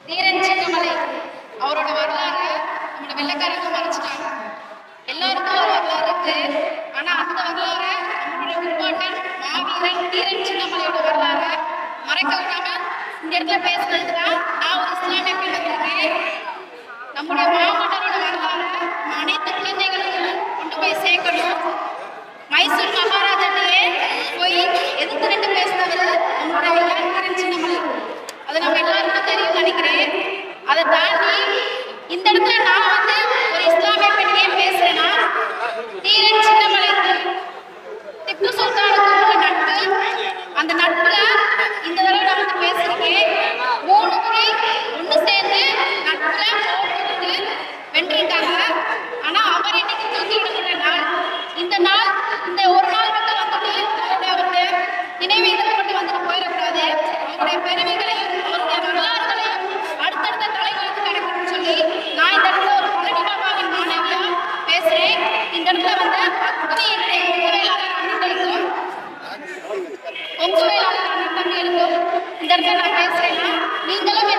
தீரன் சின்னமலை அவரோட வரலாறு நம்மளோட வெள்ளைக்காரங்க மறைச்சிட்டாங்க. எல்லாருக்கும் ஒரு வரலாறு இருக்கு. ஆனா அந்த வரலாறு நம்மளோட இம்பார்ட்டன் மாவீரன் தீரன் சின்னமலையோட வரலாறு மறைக்க விடாம இந்த இடத்துல பேசுறதுக்கு தான் நான் ஒரு இஸ்லாமிய பெண் இருக்கேன். நம்முடைய மாவட்டத்தோட வரலாறு அனைத்து குழந்தைகளுக்கும் கொண்டு போய் சேர்க்கணும். மைசூர் மகாராஜாட்டையே போய் எதிர்த்து நின்று பேசினவர் நம்மளுடைய தீரன் சின்னமலை. அது நம்ம எல்லாருக்கும் தெரியும் நினைக்கிறேன். அதை தாண்டி இந்த இடத்துல நான் வந்து ஒரு இஸ்லாமிய பெண்ணே பேசுறேன்னா தீரன் சின்னமலைக்கு திப்பு சுல்தானுக்கு உள்ள நட்பு, அந்த நட்புல இந்த தடவை நான் வந்து பேசியிருக்கேன். 3 முறை ஒன்று சேர்ந்து நட்புல போட்டு வென்றிருக்காங்க. ஆனா அவர் இன்னைக்கு தூக்கிட்டு நாள் இந்த நாள், இந்த ஒரு நாள் மட்டும் வந்துட்டு அவருடைய நினைவு இதற்கு வந்துட்டு போயிடக்கூடாது. அவருடைய பெருமைகளையும் அவருடைய வரலாறுகளையும் அடுத்தடுத்த தலைவர்களுக்கு கிடைக்கணும்னு சொல்லி நான் இந்த இடத்துல ஒரு பழனி பாபாவின் மாணவியா பேசுறேன். இந்த இடத்துல வந்து அத்தனை பொங்குவேலாளர் அண்ணன்களுக்கும் பொங்குவேலாளர் அண்ணன் தம்பிகளுக்கும் இந்த இடத்துல நான் பேசுறேன்னா நீங்களும்